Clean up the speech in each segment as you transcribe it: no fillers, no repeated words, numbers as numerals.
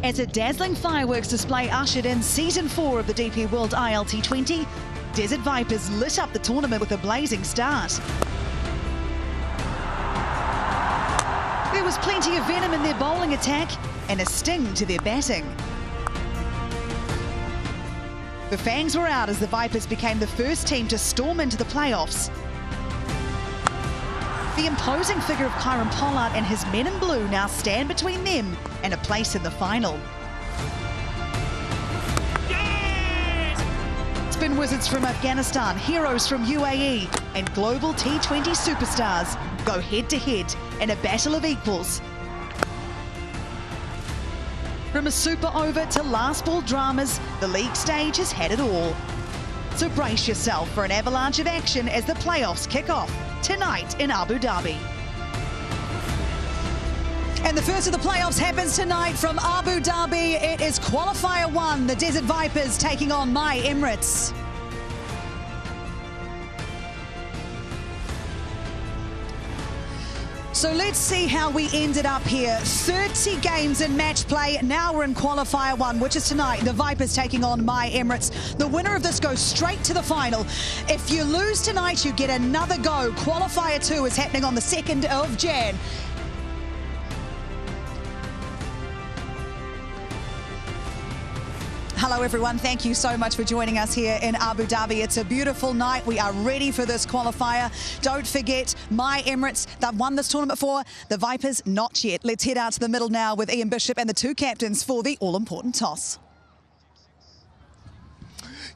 As a dazzling fireworks display ushered in Season 4 of the DP World ILT20, Desert Vipers lit up the tournament with a blazing start. There was plenty of venom in their bowling attack and a sting to their batting. The fangs were out as the Vipers became the first team to storm into the playoffs. The imposing figure of Kyron Pollard and his men in blue now stand between them and a place in the final. Yes! Spin wizards from Afghanistan, heroes from UAE and global T20 superstars go head-to-head in a battle of equals. From a super over to last ball dramas, the league stage has had it all. So brace yourself for an avalanche of action as the playoffs kick off tonight in Abu Dhabi. And the first of the playoffs happens tonight from Abu Dhabi. It is Qualifier 1, the Desert Vipers taking on My Emirates. So let's see how we ended up here. 30 games in match play. Now we're in Qualifier 1, which is tonight. The Vipers taking on My Emirates. The winner of this goes straight to the final. If you lose tonight, you get another go. Qualifier 2 is happening on the 2nd of Jan. Hello everyone, thank you so much for joining us here in Abu Dhabi. It's a beautiful night. We are ready for this qualifier. Don't forget, My Emirates, they've won this tournament before. The Vipers, not yet. Let's head out to the middle now with Ian Bishop and the two captains for the all-important toss.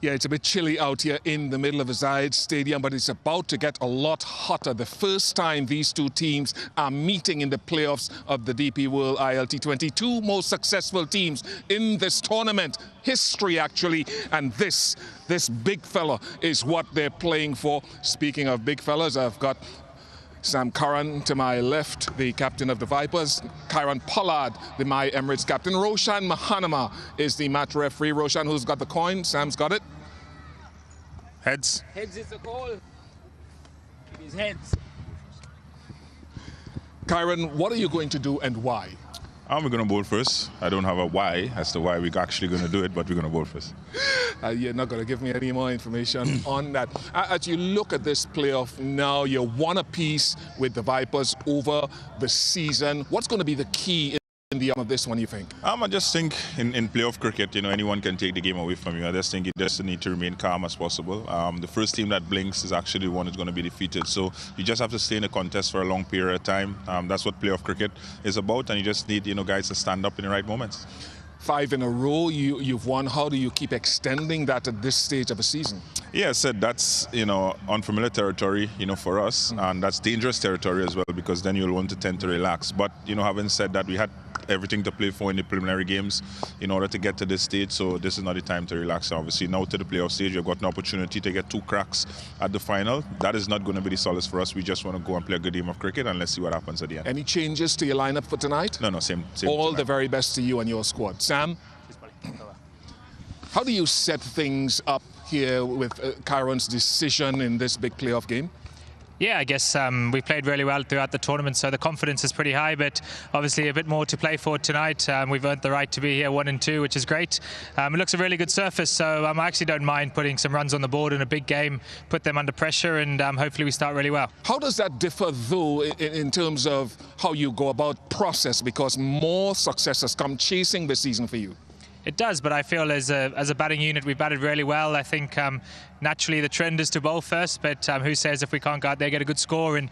Yeah, it's a bit chilly out here in the middle of the Zayed Stadium, but it's about to get a lot hotter. The first time these two teams are meeting in the playoffs of the DP World ILT20. Two most successful teams in this tournament. History, actually. And this big fella is what they're playing for. Speaking of big fellas, I've got Sam Curran to my left, the captain of the Vipers. Kyron Pollard, the My Emirates captain. Roshan Mahanama is the match referee. Roshan, who's got the coin? Sam's got it. Heads. Heads is the call. It is heads. Kyron, what are you going to do and why? We're going to bowl first. I don't have a why as to why we're actually going to do it, but we're going to bowl first. You're not going to give me any more information on that. As you look at this playoff now, you're one apiece with the Vipers over the season. What's going to be the key in the end of this one, you think? I just think in playoff cricket, you know, anyone can take the game away from you. I just think you just need to remain calm as possible. The first team that blinks is actually the one that's going to be defeated. So you just have to stay in the contest for a long period of time. That's what playoff cricket is about, and you just need, you know, guys to stand up in the right moments. 5 in a row you've won. How do you keep extending that at this stage of a season? Yeah, I said that's, you know, unfamiliar territory, you know, for us, and that's dangerous territory as well, because then you'll want to tend to relax. But, you know, having said that, we had everything to play for in the preliminary games in order to get to this stage, so this is not the time to relax. Obviously, now to the playoff stage, you've got an opportunity to get 2 cracks at the final. That is not going to be the solace for us. We just want to go and play a good game of cricket, and let's see what happens at the end. Any changes to your lineup for tonight? No, same. All tonight. The very best to you and your squad. Sam? How do you set things up here with Kyron's decision in this big playoff game? Yeah, I guess we played really well throughout the tournament, so the confidence is pretty high, but obviously a bit more to play for tonight. We've earned the right to be here 1 and 2, which is great. It looks a really good surface, so I actually don't mind putting some runs on the board in a big game, put them under pressure, and hopefully we start really well. How does that differ, though, in terms of how you go about process, because more success has come chasing this season for you? It does, but I feel as a batting unit, we batted really well. I think naturally the trend is to bowl first, but who says if we can't go out there, get a good score? And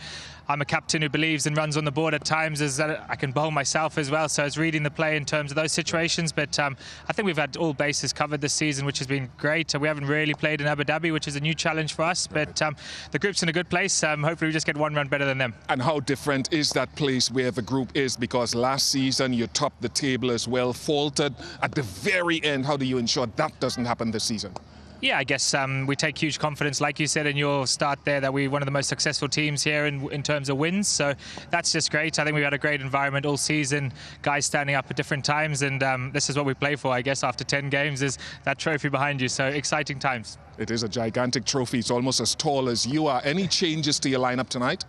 I'm a captain who believes in runs on the board at times, as that I can bowl myself as well. So it's reading the play in terms of those situations. But I think we've had all bases covered this season, which has been great. We haven't really played in Abu Dhabi, which is a new challenge for us. But the group's in a good place. Hopefully we just get 1 run better than them. And how different is that place where the group is? Because last season you topped the table as well, faltered at the very end. How do you ensure that doesn't happen this season? Yeah, I guess we take huge confidence, like you said in your start there, that we're one of the most successful teams here in terms of wins. So that's just great. I think we've had a great environment all season, guys standing up at different times, and this is what we play for, I guess, after 10 games is that trophy behind you. So exciting times. It is a gigantic trophy. It's almost as tall as you are. Any changes to your lineup tonight?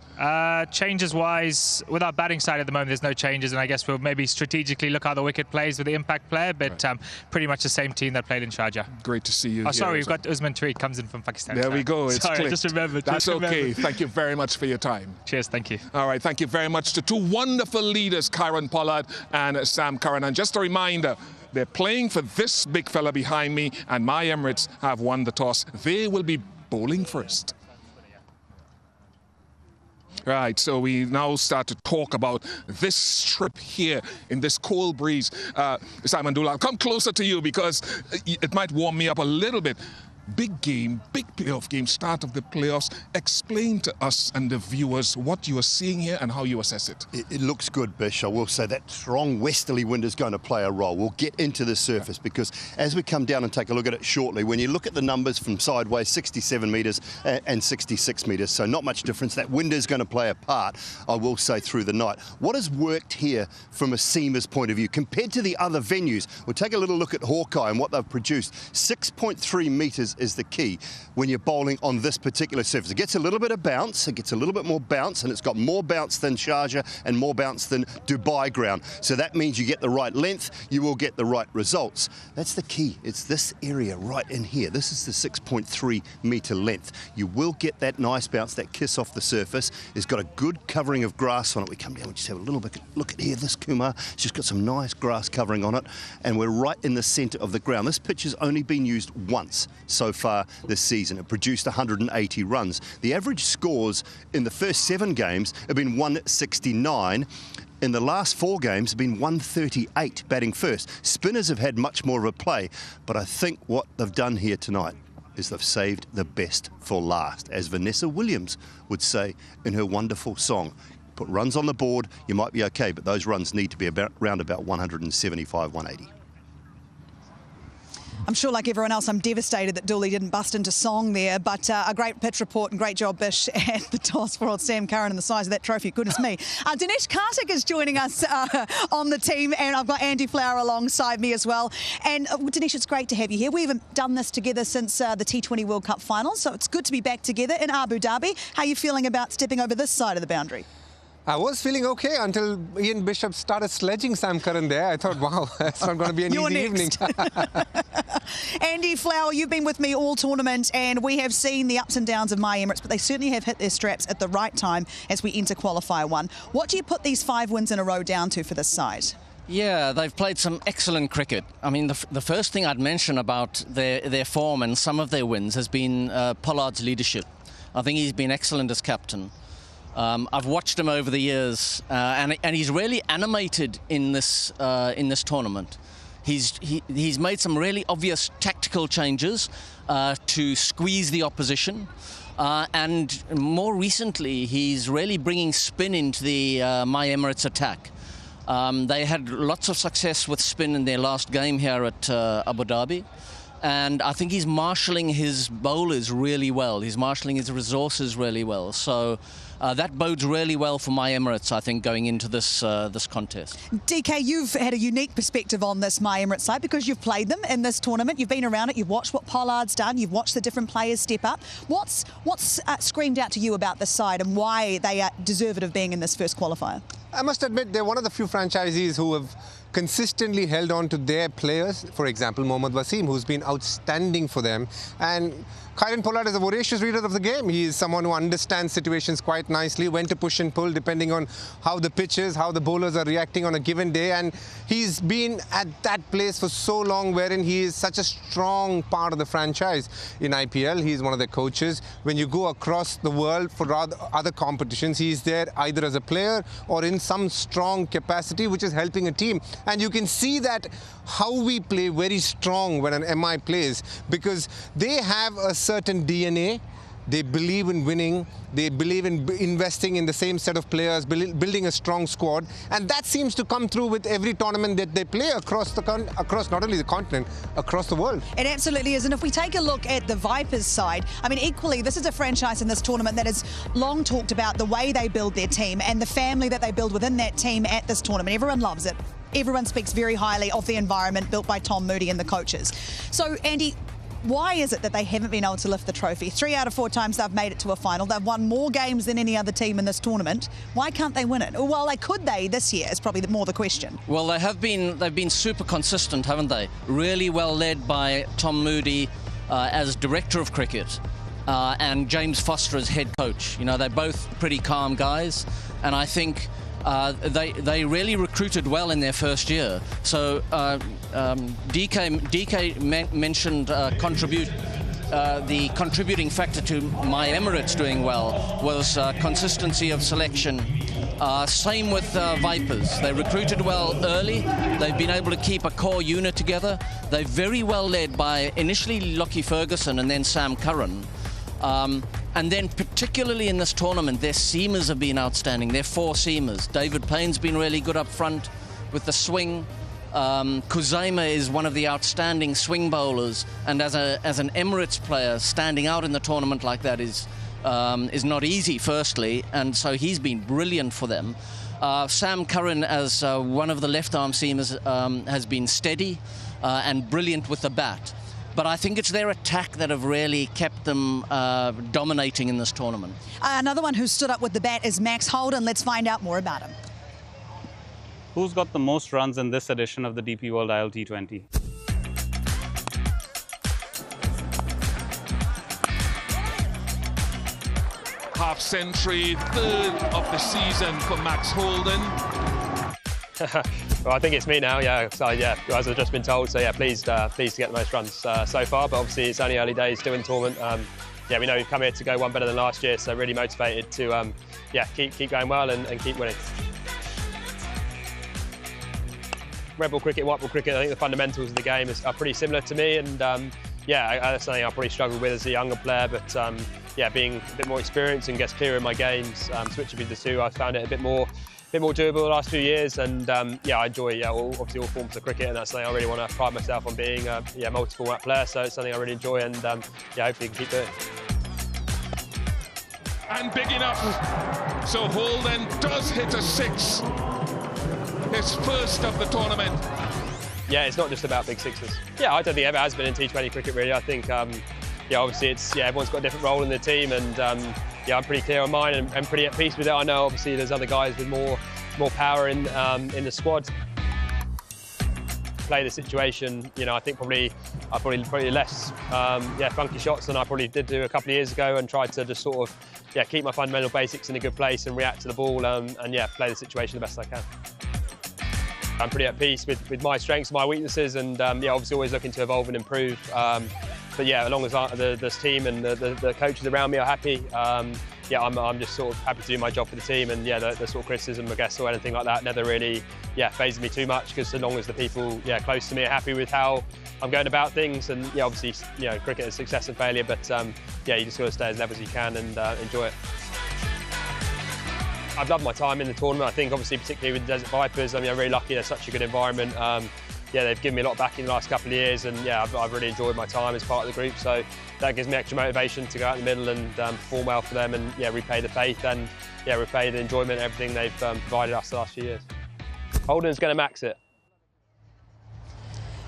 Changes-wise, with our batting side at the moment, there's no changes, and I guess we'll maybe strategically look how the wicket plays with the impact player, but pretty much the same team that played in Sharjah. Great to see you. Oh, sorry, we've got M3Y1J comes in from Pakistan. There we go. It's sorry, clicked. I just remembered. That's okay. Thank you very much for your time. Cheers, thank you. All right, thank you very much to two wonderful leaders, Kieran Pollard and Sam Curran. And just a reminder, they're playing for this big fella behind me, and my Emirates have won the toss. They will be bowling first. Right, so we now start to talk about this strip here in this cold breeze. Simon Dula, I'll come closer to you because it might warm me up a little bit. Big game, big playoff game, start of the playoffs. Explain to us and the viewers what you are seeing here and how you assess it. It looks good, Bish. I will say that strong westerly wind is going to play a role. We'll get into the surface because as we come down and take a look at it shortly, when you look at the numbers from sideways, 67 metres and 66 metres, so not much difference. That wind is going to play a part, I will say, through the night. What has worked here from a seamer's point of view compared to the other venues? We'll take a little look at Hawkeye and what they've produced. 6.3 metres is the key when you're bowling on this particular surface. It gets a little bit of bounce, it gets a little bit more bounce, and it's got more bounce than Sharjah and more bounce than Dubai ground. So that means you get the right length, you will get the right results. That's the key. It's this area right in here. This is the 6.3 metre length. You will get that nice bounce, that kiss off the surface. It's got a good covering of grass on it. We come down, we just have a little bit, look at here, this Kumar, it's just got some nice grass covering on it, and we're right in the centre of the ground. This pitch has only been used once so far this season. It produced 180 runs. The average scores in the first 7 games have been 169. In the last 4 games have been 138 batting first. Spinners have had much more of a play, but I think what they've done here tonight is they've saved the best for last, as Vanessa Williams would say in her wonderful song. Put runs on the board, you might be okay, but those runs need to be around about 175, 180. I'm sure, like everyone else, I'm devastated that Dooley didn't bust into song there, but a great pitch report and great job, Bish, at the toss for old Sam Curran and the size of that trophy. Goodness me. Dinesh Karthik is joining us on the team, and I've got Andy Flower alongside me as well. And Dinesh, it's great to have you here. We haven't done this together since the T20 World Cup finals, so it's good to be back together in Abu Dhabi. How are you feeling about stepping over this side of the boundary? I was feeling okay until Ian Bishop started sledging Sam Curran there. I thought, wow, that's not going to be an easy evening. Andy Flower, you've been with me all tournament, and we have seen the ups and downs of my Emirates, but they certainly have hit their straps at the right time as we enter Qualifier 1. What do you put these 5 wins in a row down to for this side? Yeah, they've played some excellent cricket. I mean, the first thing I'd mention about their form and some of their wins has been Pollard's leadership. I think he's been excellent as captain. I've watched him over the years, and he's really animated in this tournament. He's made some really obvious tactical changes to squeeze the opposition, and more recently, he's really bringing spin into the My Emirates attack. They had lots of success with spin in their last game here at Abu Dhabi. And I think he's marshalling his bowlers really well. He's marshalling his resources really well. So that bodes really well for My Emirates, I think, going into this contest. DK, you've had a unique perspective on this My Emirates side because you've played them in this tournament. You've been around it. You've watched what Pollard's done. You've watched the different players step up. What's screamed out to you about this side and why they are deserving of being in this first qualifier? I must admit, they're one of the few franchisees who have consistently held on to their players. For example, Mohammad Wasim, who's been outstanding for them. And Kieran Pollard is a voracious reader of the game. He is someone who understands situations quite nicely, when to push and pull depending on how the pitch is, how the bowlers are reacting on a given day. And he's been at that place for so long, wherein he is such a strong part of the franchise. In IPL, he's one of the coaches. When you go across the world for other competitions, he's there either as a player or in some strong capacity, which is helping a team. And you can see that how we play very strong when an MI plays, because they have a certain DNA. They believe in winning. They believe in investing in the same set of players, building a strong squad, and that seems to come through with every tournament that they play across not only the continent, across the world. It absolutely is. And if we take a look at the Vipers side, I mean, equally, this is a franchise in this tournament that has long talked about the way they build their team and the family that they build within that team at this tournament. Everyone loves it. Everyone speaks very highly of the environment built by Tom Moody and the coaches. So, Andy, why is it that they haven't been able to lift the trophy? 3 out of 4 times they've made it to a final. They've won more games than any other team in this tournament. Why can't they win it? Well, could they this year is probably more the question. Well, they've been super consistent, haven't they? Really well led by Tom Moody as director of cricket and James Foster as head coach. You know, they're both pretty calm guys, and I think they really recruited well in their first year. So DK mentioned the contributing factor to my Emirates doing well was consistency of selection. Same with Vipers. They recruited well early. They've been able to keep a core unit together. They're very well led by initially Lockie Ferguson and then Sam Curran. And then particularly in this tournament, their seamers have been outstanding. They're 4 seamers. David Payne's been really good up front with the swing. Kuzema is one of the outstanding swing bowlers, and as an Emirates player, standing out in the tournament like that is not easy, firstly, and so he's been brilliant for them. Sam Curran, as one of the left-arm seamers, has been steady and brilliant with the bat. But I think it's their attack that have really kept them dominating in this tournament. Another one who stood up with the bat is Max Holden. Let's find out more about him. Who's got the most runs in this edition of the DP World ILT20? Half century, 3rd of the season for Max Holden. Well, I think it's me now, yeah. So, yeah, as I've just been told, so yeah, pleased to get the most runs so far, but obviously it's only early days still in the tournament. Yeah, we know we've come here to go one better than last year, so really motivated to yeah, keep going well and keep winning. Red ball cricket, white ball cricket, I think the fundamentals of the game are pretty similar to me, and yeah, that's something I probably struggled with as a younger player, but yeah, being a bit more experienced and gets clearer in my games, switching between the two, I found it a bit more doable the last few years, and yeah, I enjoy obviously all forms of cricket, and that's something I really want to pride myself on, being yeah, multiple format player, so it's something I really enjoy, and yeah, hopefully can keep doing. And big enough, so Holden does hit a 6. His first of the tournament. Yeah, it's not just about big sixes. Yeah, I don't think it ever has been in T20 cricket really. I think, yeah, obviously it's, yeah, everyone's got a different role in the team, and yeah, I'm pretty clear on mine and pretty at peace with it. I know obviously there's other guys with more power in the squad. Play the situation, you know, I think probably less yeah, funky shots than I probably did do a couple of years ago, and tried to just sort of, yeah, keep my fundamental basics in a good place and react to the ball, and yeah, play the situation the best I can. I'm pretty at peace with my strengths and my weaknesses, and yeah, obviously always looking to evolve and improve. But yeah, as long as this team and the coaches around me are happy, yeah, I'm just sort of happy to do my job for the team, and yeah, the sort of criticism, I guess, or anything like that never really, yeah, phases me too much, because as long as the people, yeah, close to me are happy with how I'm going about things, and yeah, obviously, you know, cricket is success and failure, but yeah, you just got to stay as level as you can and enjoy it. I've loved my time in the tournament. I think obviously particularly with the Desert Vipers, I mean, I'm really lucky, they're such a good environment. Yeah, they've given me a lot back in the last couple of years, and yeah, I've really enjoyed my time as part of the group, so that gives me extra motivation to go out in the middle and perform well for them, and yeah, repay the faith and yeah, repay the enjoyment and everything they've provided us the last few years. Holden's going to max it.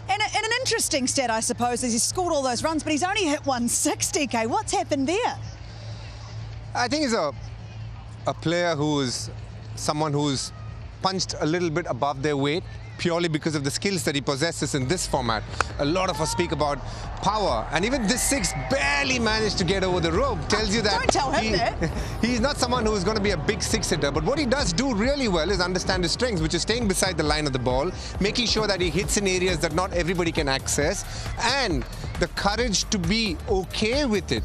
And an interesting stat, I suppose, is he's scored all those runs, but he's only hit 160k. What's happened there? I think he's a player who's someone who's punched a little bit above their weight, purely because of the skills that he possesses in this format. A lot of us speak about power, and even this 6 barely managed to get over the rope. Tells you that don't tell him that. He's not someone who's going to be a big 6-hitter, but what he does do really well is understand his strengths, which is staying beside the line of the ball, making sure that he hits in areas that not everybody can access, and the courage to be okay with it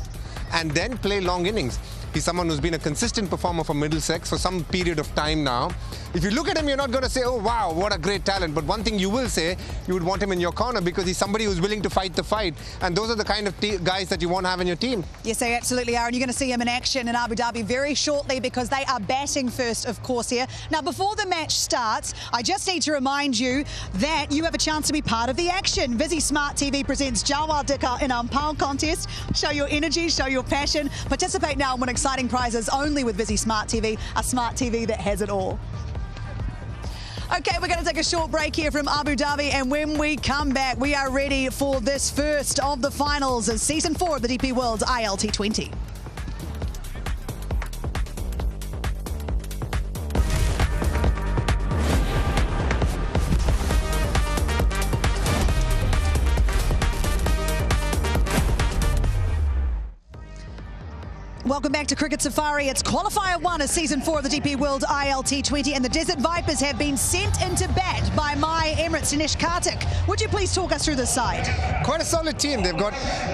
and then play long innings. He's someone who's been a consistent performer for Middlesex for some period of time now. If you look at him, you're not going to say, oh, wow, what a great talent. But one thing you will say, you would want him in your corner because he's somebody who's willing to fight the fight. And those are the kind of guys that you want to have in your team. Yes, they absolutely are. And you're going to see him in action in Abu Dhabi very shortly because they are batting first, of course, here. Now, before the match starts, I just need to remind you that you have a chance to be part of the action. Visi Smart TV presents Jawal Dikar in Ampao contest. Show your energy, show your passion. Participate now and win exciting prizes only with Visi Smart TV, a smart TV that has it all. Okay, we're going to take a short break here from Abu Dhabi, and when we come back, we are ready for this first of the finals of Season 4 of the DP World ILT20. Welcome back to Cricket Safari. It's Qualifier 1 of Season 4 of the DP World ILT20, and the Desert Vipers have been sent into bat by my Emirates Dinesh Karthik. Would you please talk us through this side? Quite a solid team. They've got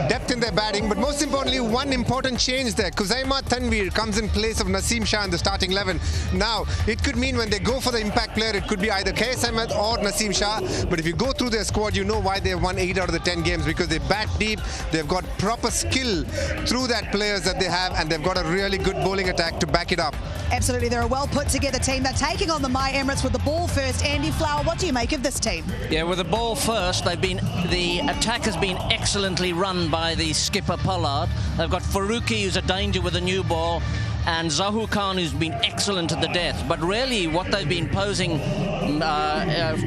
depth in their batting, but most importantly, one important change there. Khuzaima Tanveer comes in place of Naseem Shah in the starting 11. Now, it could mean when they go for the impact player, it could be either KS Ahmed or Naseem Shah. But if you go through their squad, you know why they've won 8 out of the 10 games, because they bat deep, they've got proper skill through that players that they have, and they've got a really good bowling attack to back it up. Absolutely, they're a well put together team. They're taking on the My Emirates with the ball first. Andy Flower, what do you make of this team? Yeah, with the ball first, the attack has been excellently run by the skipper Pollard. They've got Faruqi, who's a danger with a new ball, and Zahu Khan, who's been excellent at the death. But really, what they've been posing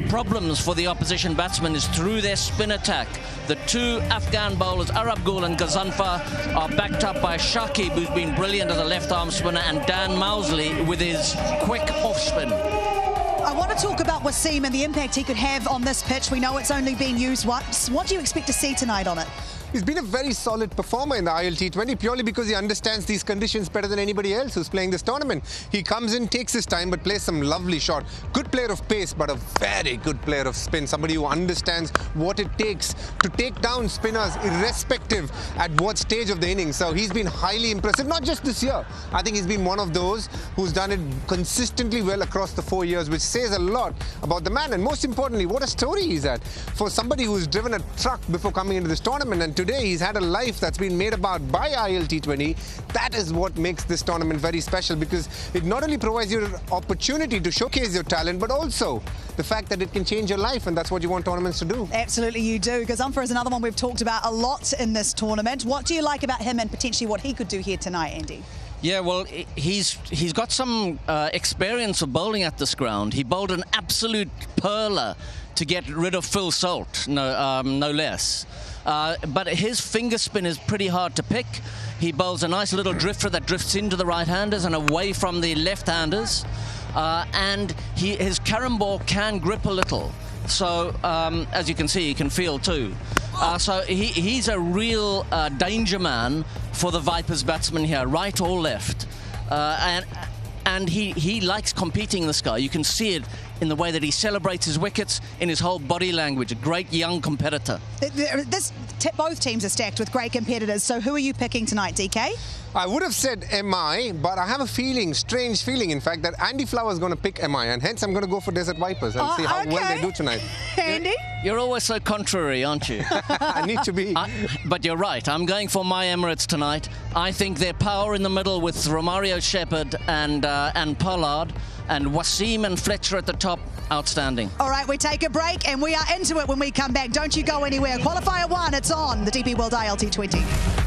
problems for the opposition batsmen is through their spin attack. The two Afghan bowlers, Arab Gul and Ghazanfar, are backed up by Shakib, who's been brilliant as a left-arm spinner, and Dan Mousley with his quick off-spin. I want to talk about Wasim and the impact he could have on this pitch. We know it's only been used once. What do you expect to see tonight on it? He's been a very solid performer in the ILT20 purely because he understands these conditions better than anybody else who's playing this tournament. He comes in, takes his time, but plays some lovely shot. Good player of pace, but a very good player of spin. Somebody who understands what it takes to take down spinners irrespective at what stage of the innings. So he's been highly impressive, not just this year. I think he's been one of those who's done it consistently well across the 4 years, which says a lot about the man. And most importantly, what a story he's had for somebody who's driven a truck before coming into this tournament. And today he's had a life that's been made about by ILT20. That is what makes this tournament very special, because it not only provides you an opportunity to showcase your talent, but also the fact that it can change your life, and that's what you want tournaments to do. Absolutely you do. Ghazanfar is another one we've talked about a lot in this tournament. What do you like about him and potentially what he could do here tonight, Andy? Yeah, well, he's got some experience of bowling at this ground. He bowled an absolute perler to get rid of Phil Salt, no less. But his finger spin is pretty hard to pick. He bowls a nice little drifter that drifts into the right-handers and away from the left-handers. And his carom ball can grip a little. So, as you can see, he can feel too. So he's a real danger man for the Vipers batsmen here, right or left. And he likes competing, this guy. You can see it in the way that he celebrates his wickets, in his whole body language. A great young competitor. Both teams are stacked with great competitors. So who are you picking tonight, DK? I would have said MI, but I have a feeling, strange feeling, in fact, that Andy Flower is going to pick MI, and hence I'm going to go for Desert Vipers and see how well they do tonight. Andy? You're always so contrary, aren't you? I need to be. But you're right. I'm going for my Emirates tonight. I think their power in the middle with Romario Shepherd and Pollard, and Wasim and Fletcher at the top, outstanding. All right, we take a break and we are into it when we come back. Don't you go anywhere. Qualifier 1, it's on the DP World ILT20.